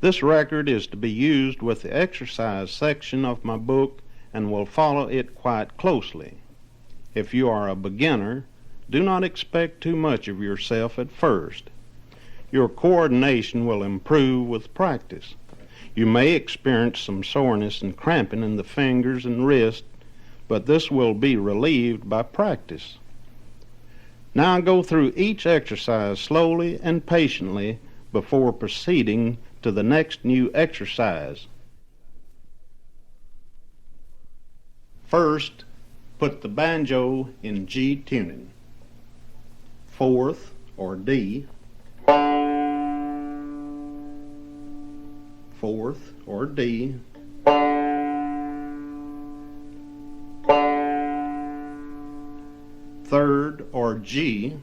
This record is to be used with the exercise section of my book and will follow it quite closely. If you are a beginner, do not expect too much of yourself at first. Your coordination will improve with practice. You may experience some soreness and cramping in the fingers and wrist, but this will be relieved by practice. Now go through each exercise slowly and patiently before proceeding to the next new exercise. First, put the banjo in G tuning. Fourth, or D. Fourth, or D. Third, or G.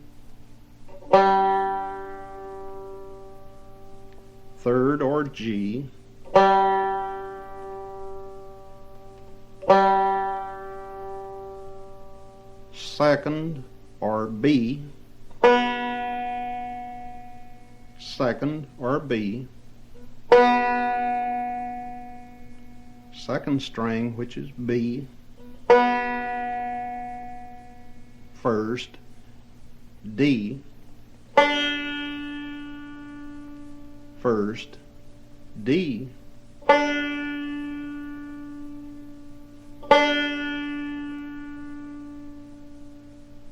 Third, or G. Second, or B. Second, or B. Second string, which is B. First, D. First, D.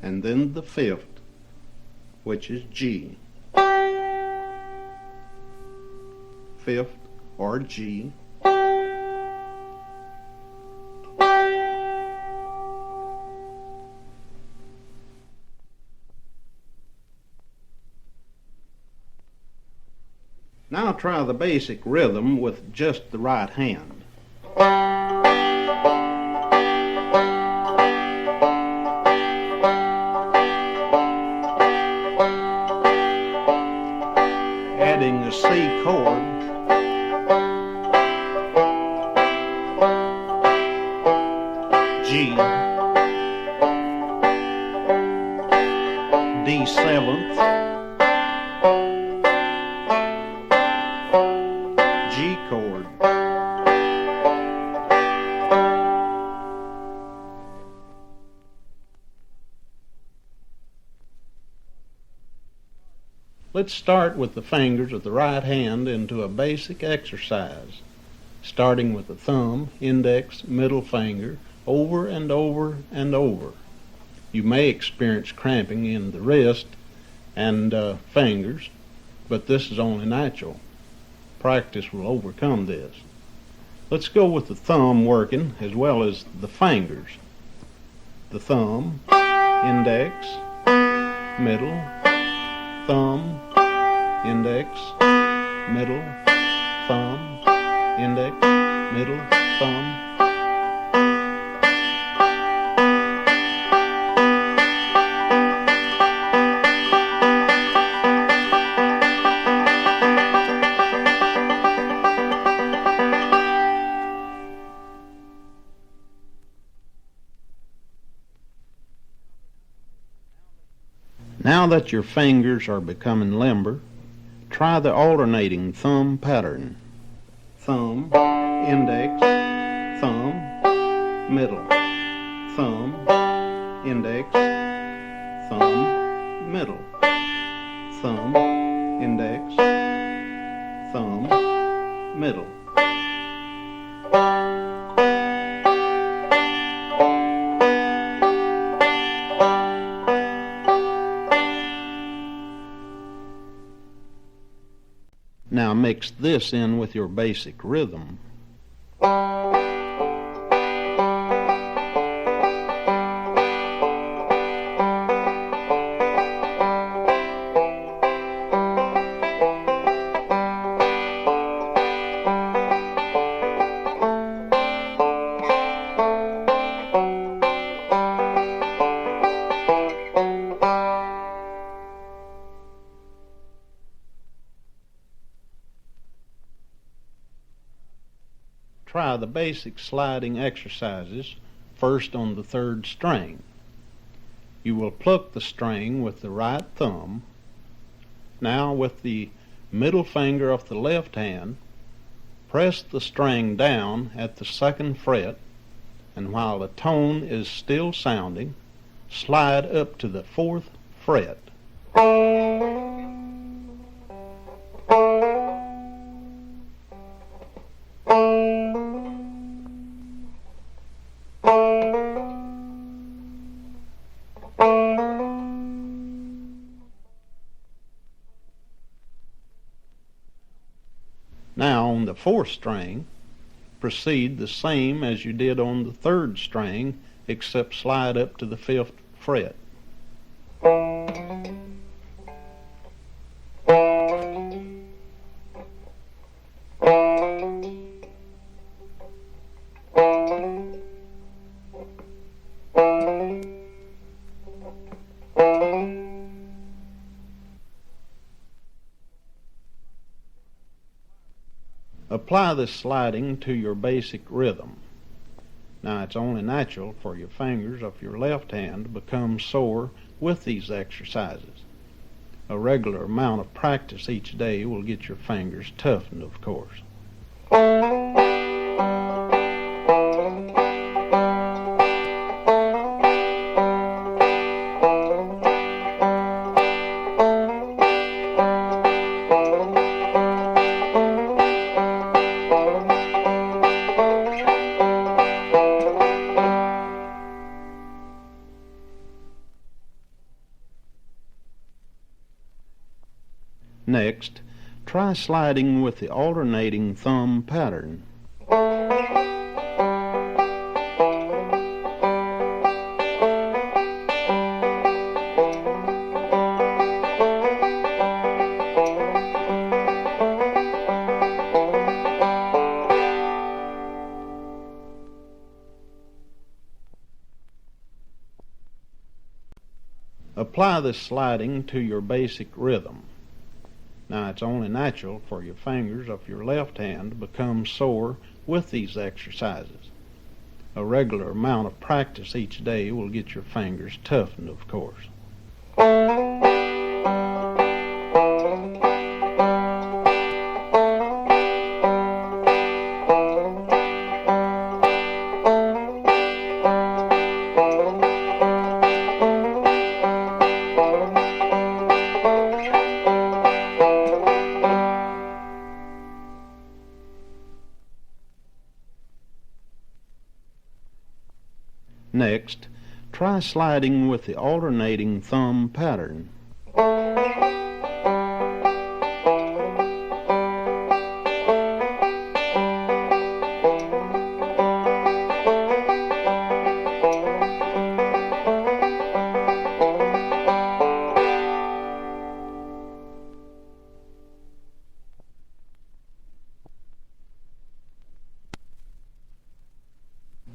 And then the fifth, which is G. Fifth, or G. Now try the basic rhythm with just the right hand. Adding a C chord, G, D7th, G chord. Let's start with the fingers of the right hand into a basic exercise, starting with the thumb, index, middle finger, over and over and over. You may experience cramping in the wrist and fingers, but this is only natural. Practice will overcome this. Let's go with the thumb working as well as the fingers. The thumb, index, middle, thumb, index, middle, thumb, index, middle, thumb. Now that your fingers are becoming limber, try the alternating thumb pattern. Thumb, index, thumb, middle, thumb, index, thumb, middle, thumb, index, thumb, middle. Now mix this in with your basic rhythm. Try the basic sliding exercises first on the third string. You will pluck the string with the right thumb. Now with the middle finger of the left hand, Press the string down at the 2nd fret, and while the tone is still sounding, slide up to the 4th fret. Now on the 4th string, proceed the same as you did on the 3rd string, except slide up to the 5th fret. Apply this sliding to your basic rhythm. Now it's only natural for your fingers of your left hand to become sore with these exercises. A regular amount of practice each day will get your fingers toughened, of course. Next, try sliding with the alternating thumb pattern. Apply this sliding to your basic rhythm. Now it's only natural for your fingers of your left hand to become sore with these exercises. A regular amount of practice each day will get your fingers toughened, of course. Next, try sliding with the alternating thumb pattern.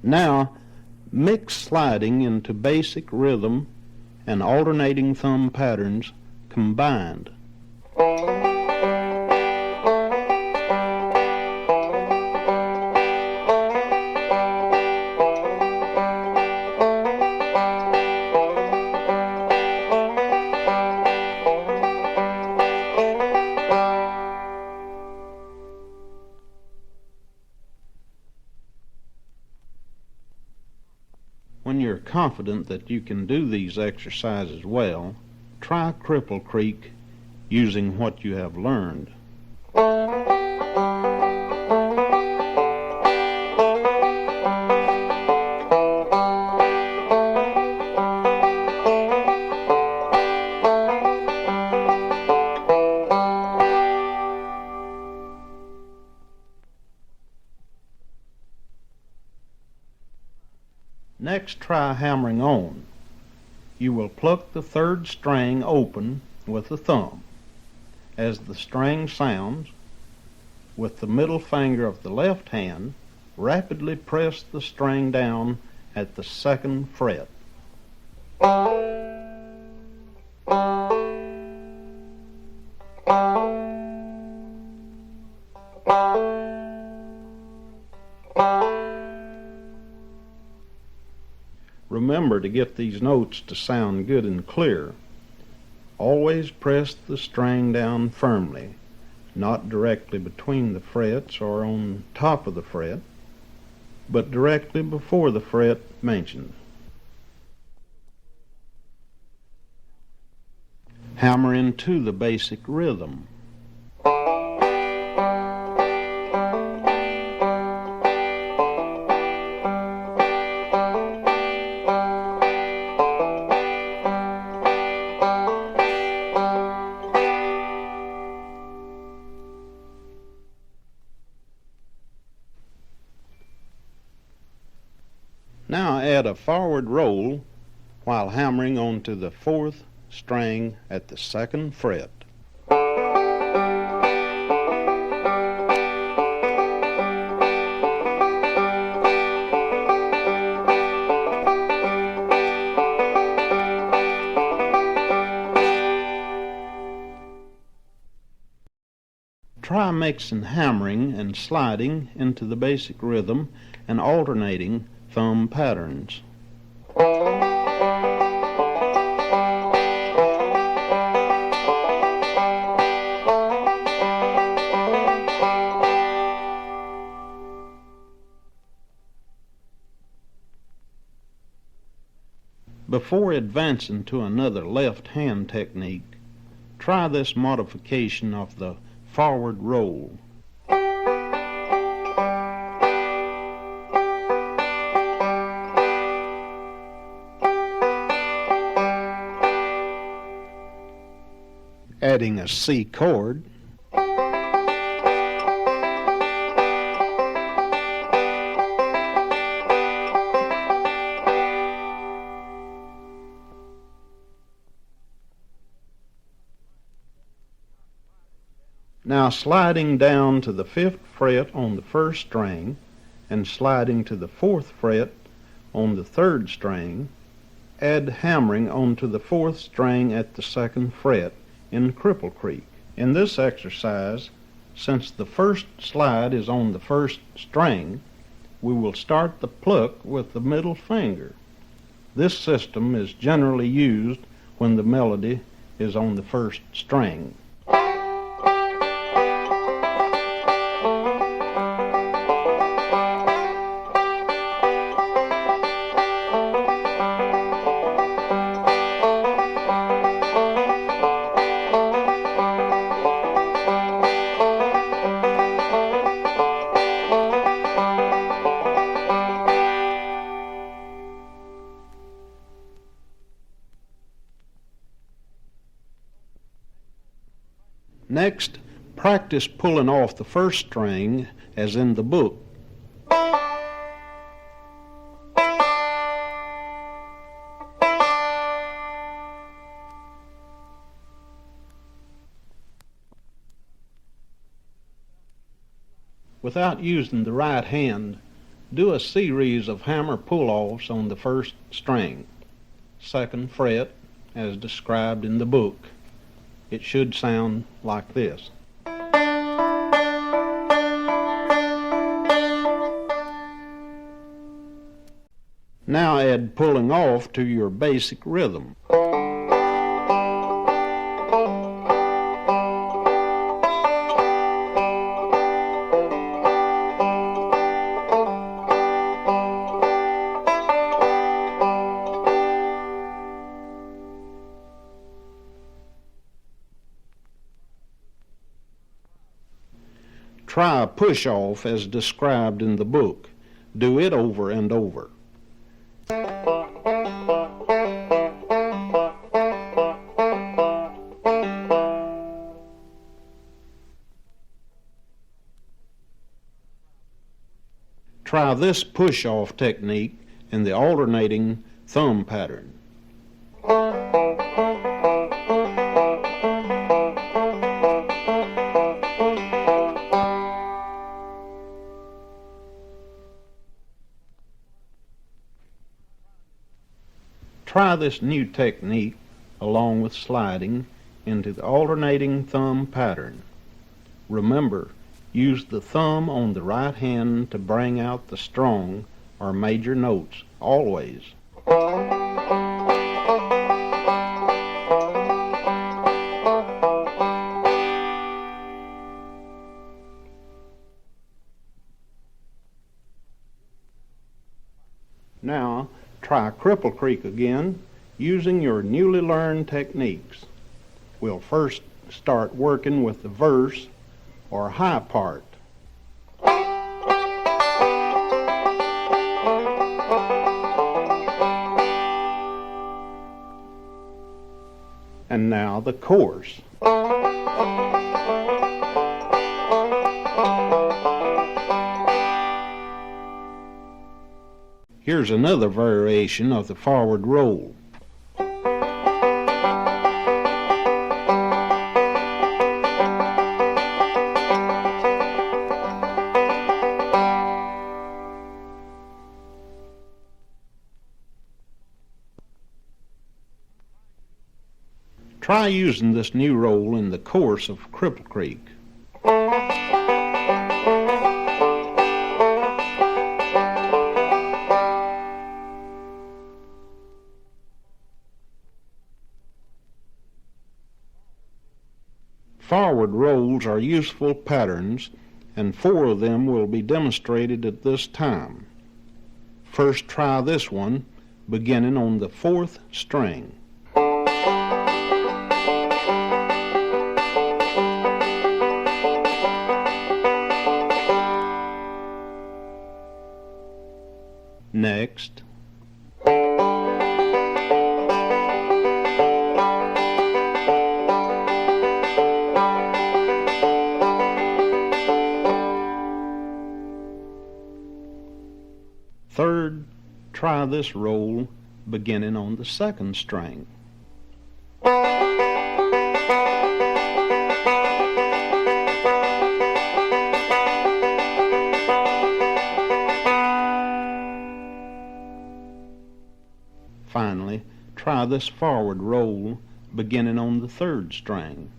Now, mix sliding into basic rhythm and alternating thumb patterns combined. When you're confident that you can do these exercises well, try Cripple Creek using what you have learned. Next, try hammering on. You will pluck the 3rd string open with the thumb. As the string sounds, with the middle finger of the left hand, rapidly press the string down at the 2nd fret. Remember to get these notes to sound good and clear. Always press the string down firmly. not directly between the frets or on top of the fret, but directly before the fret mentioned. Hammer into the basic rhythm. Now add a forward roll while hammering onto the 4th string at the 2nd fret. Try mixing hammering and sliding into the basic rhythm and alternating thumb patterns. Before advancing to another left hand technique, try this modification of the forward roll. Adding a C chord, now sliding down to the 5th fret on the 1st string and sliding to the 4th fret on the 3rd string, add hammering onto the 4th string at the 2nd fret in Cripple Creek. In this exercise, since the first slide is on the 1st string, we will start the pluck with the middle finger. This system is generally used when the melody is on the 1st string. Next, practice pulling off the 1st string as in the book. Without using the right hand, do a series of hammer pull-offs on the 1st string, 2nd fret, as described in the book. It should sound like this. Now add pulling off to your basic rhythm. Try a push-off as described in the book. Do it over and over. Try this push-off technique in the alternating thumb pattern. Try this new technique along with sliding into the alternating thumb pattern. Remember, use the thumb on the right hand to bring out the strong or major notes, always. Now, try Cripple Creek again using your newly learned techniques. We'll first start working with the verse or high part. And now the chorus. Here's another variation of the forward roll. Try using this new roll in the chorus of Cripple Creek. Forward rolls are useful patterns, and 4 of them will be demonstrated at this time. First, try this one, beginning on the 4th string. Next, third, try this roll beginning on the 2nd string. Finally, try this forward roll beginning on the 3rd string.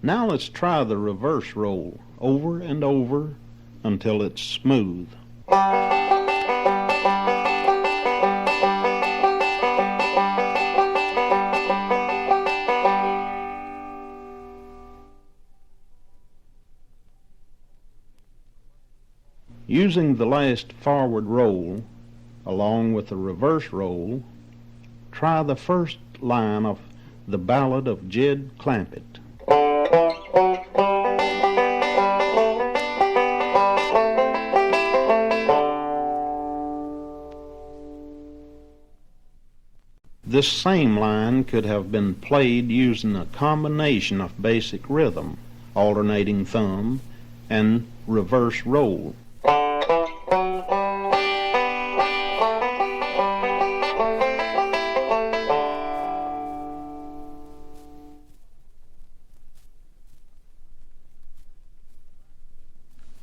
Now let's try the reverse roll over and over until it's smooth. Using the last forward roll along with the reverse roll, try the first line of the Ballad of Jed Clampett. This same line could have been played using a combination of basic rhythm, alternating thumb, and reverse roll.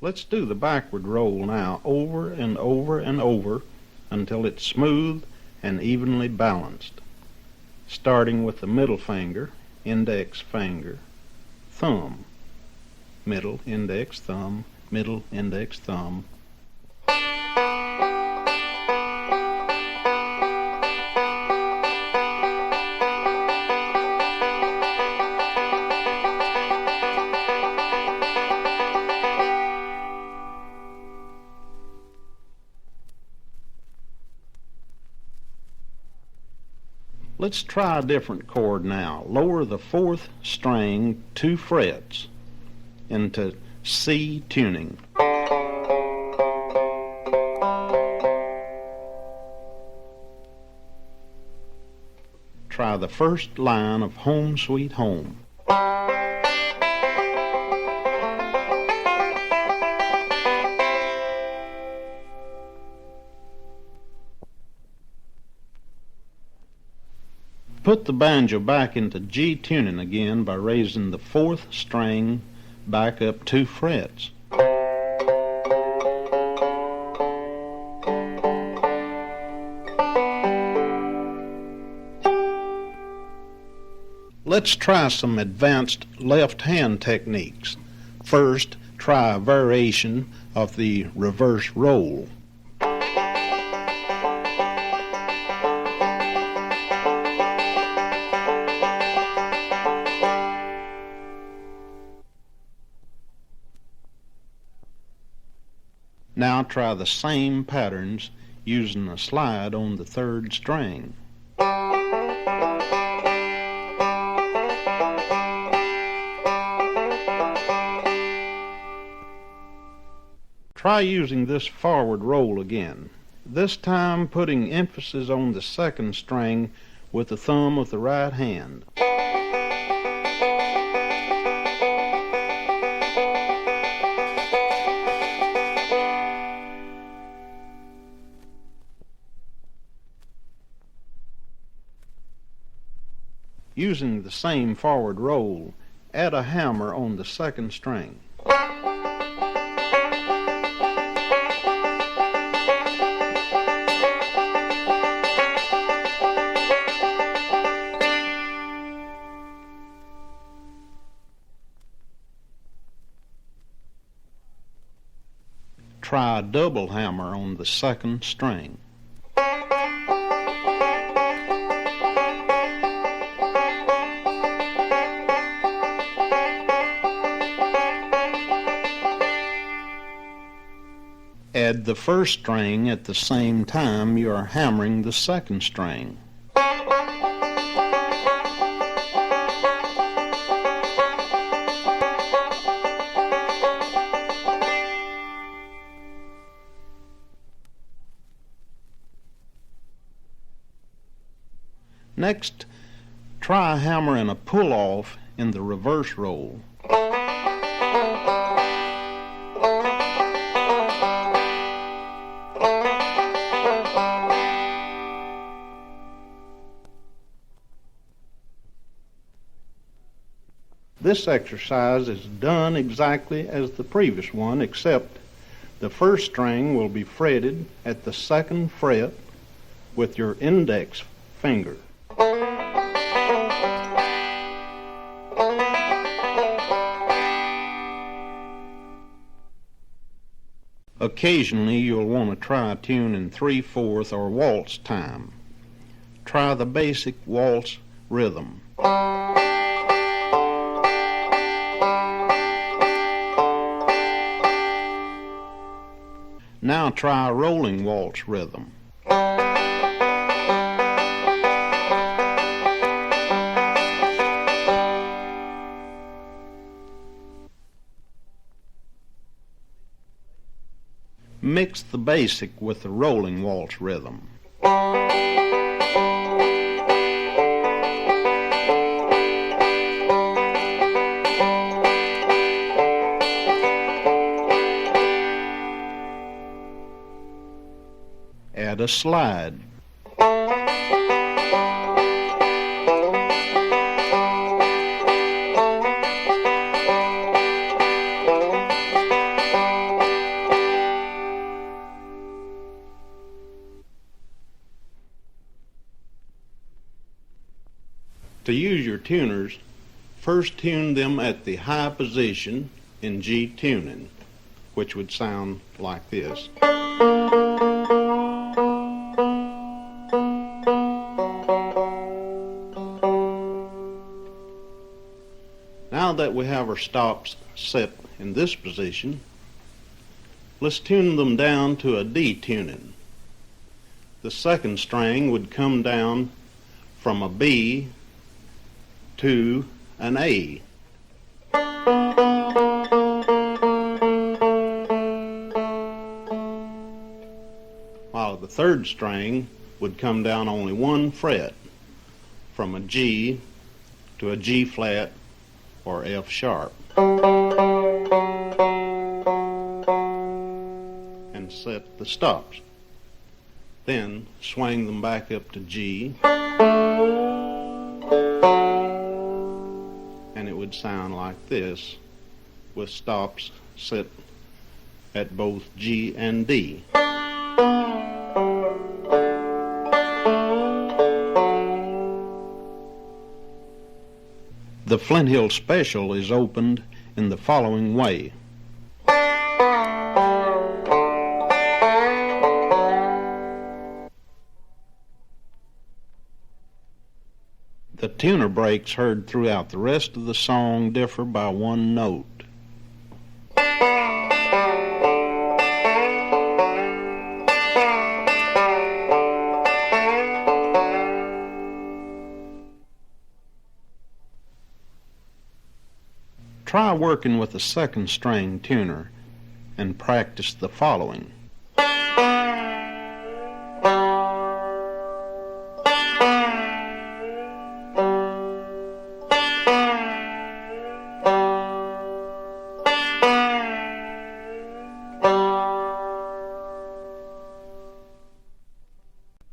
Let's do the backward roll now, over and over and over until it's smooth and evenly balanced, starting with the middle finger, index finger, thumb, middle, index, thumb, middle, index, thumb. Let's try a different chord now. Lower the 4th string 2 frets into C tuning. Try the first line of Home Sweet Home. Put the banjo back into G tuning again by raising the 4th string back up 2 frets. Let's try some advanced left hand techniques. First, try a variation of the reverse roll. Now try the same patterns using a slide on the third string. Try using this forward roll again, this time putting emphasis on the second string with the thumb of the right hand. Using the same forward roll, add a hammer on the second string. Try a double hammer on the second string. Add the first string at the same time you are hammering the second string. Next, try hammering a pull-off in the reverse roll. This exercise is done exactly as the previous one, except the first string will be fretted at the second fret with your index finger. Occasionally you'll want to try a tune in 3/4 or waltz time. Try the basic waltz rhythm. Now try a rolling waltz rhythm. Mix the basic with the rolling waltz rhythm. Add a slide. To use your tuners, first tune them at the high position in G tuning, which would sound like this. Now that we have our stops set in this position, let's tune them down to a D tuning. The second string would come down from a B to an A. While the third string would come down only one fret, from a G to a G flat or F sharp, and set the stops. Then swing them back up to G, and it would sound like this, with stops set at both G and D. The Flint Hill Special is opened in the following way. The tuner breaks heard throughout the rest of the song differ by one note. Try working with a second string tuner and practice the following.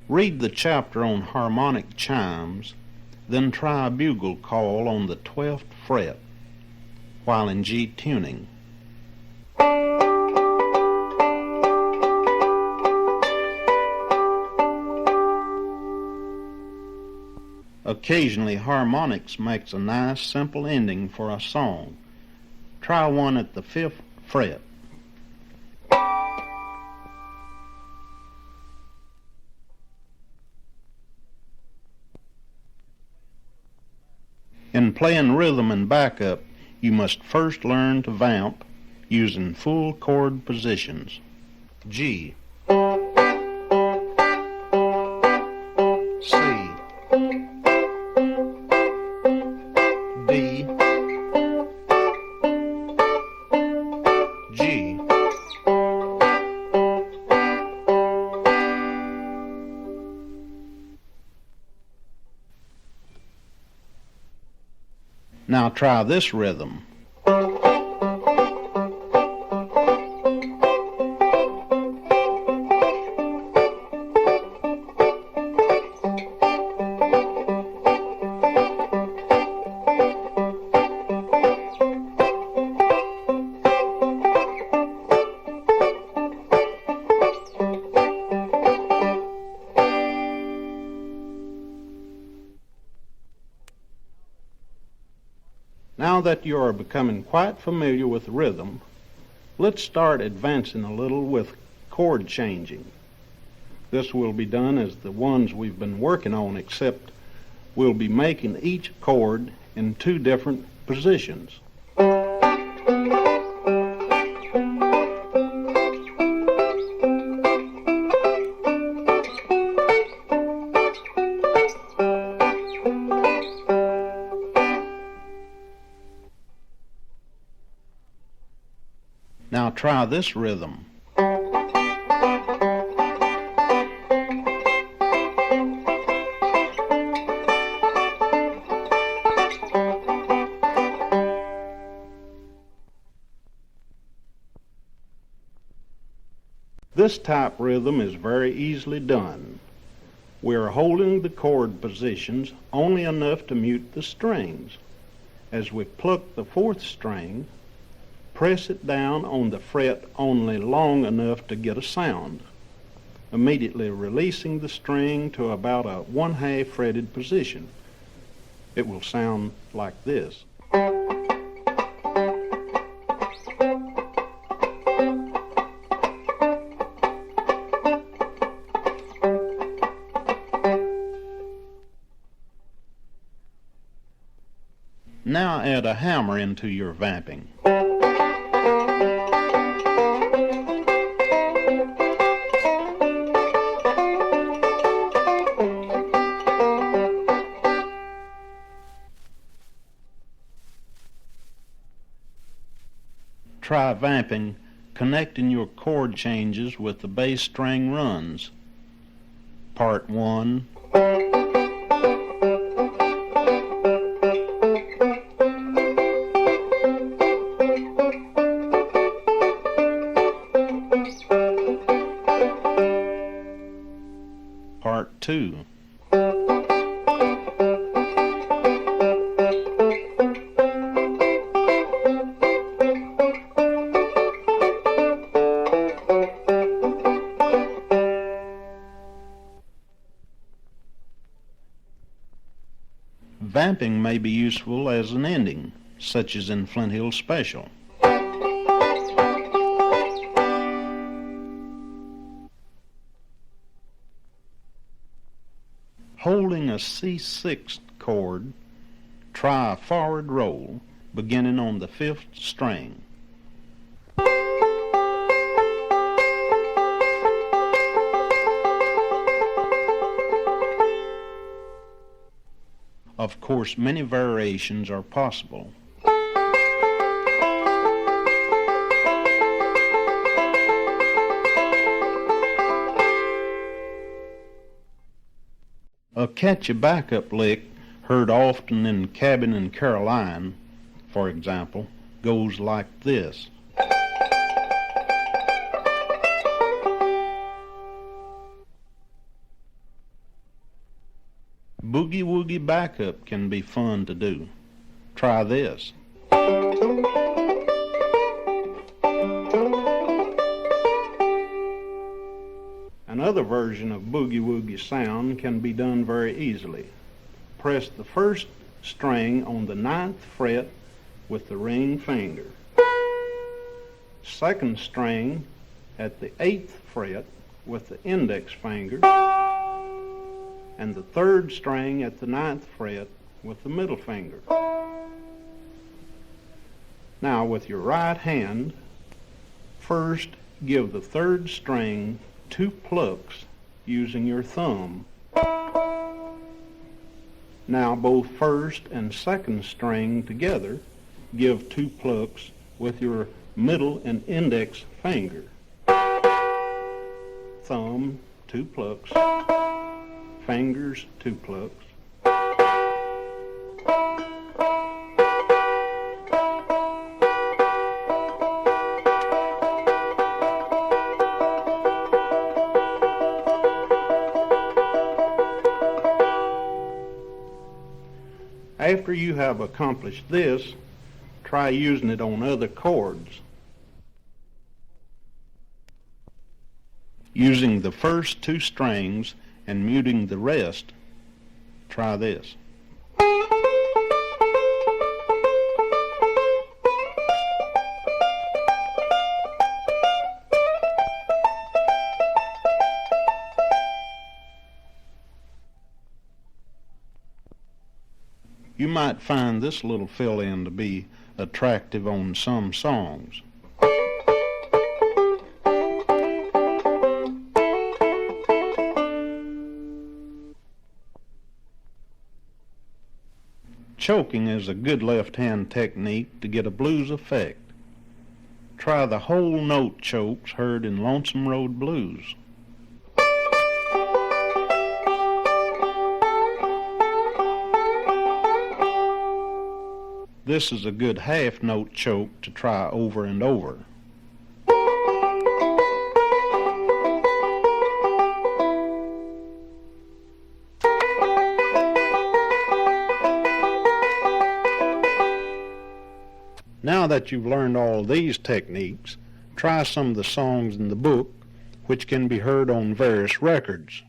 Read the chapter on harmonic chimes, then try a bugle call on the 12th fret while in G tuning. Occasionally, harmonics makes a nice simple ending for a song. Try one at the 5th fret. In playing rhythm and backup, you must first learn to vamp using full chord positions. G, C, D, G. Now try this rhythm. Now that you are becoming quite familiar with rhythm, let's start advancing a little with chord changing. This will be done as the ones we've been working on, except we'll be making each chord in two different positions. Now try this rhythm. This type rhythm is very easily done. We are holding the chord positions only enough to mute the strings. As we pluck the 4th string, press it down on the fret only long enough to get a sound, immediately releasing the string to about a 1/2 fretted position. It will sound like this. Now add a hammer into your vamping. Try vamping, connecting your chord changes with the bass string runs. Part 1. Part 2. Vamping may be useful as an ending, such as in Flint Hill Special. Holding a C6 chord, try a forward roll beginning on the 5th string. Of course, many variations are possible. A catchy backup lick heard often in Cabin in Caroline, for example, goes like this. Boogie woogie backup can be fun to do. Try this. Another version of boogie woogie sound can be done very easily. Press the first string on the 9th fret with the ring finger. Second string at the 8th fret with the index finger. And the third string at the 9th fret with the middle finger. Now with your right hand, first give the third string 2 plucks using your thumb. Now both first and second string together, give 2 plucks with your middle and index finger. Thumb, 2 plucks. Fingers, 2 plucks. After you have accomplished this, try using it on other chords. Using the first 2 strings and muting the rest, try this. You might find this little fill-in to be attractive on some songs. Choking is a good left-hand technique to get a blues effect. Try the whole note chokes heard in Lonesome Road Blues. This is a good half-note choke to try over and over. Now that you've learned all these techniques, try some of the songs in the book, which can be heard on various records.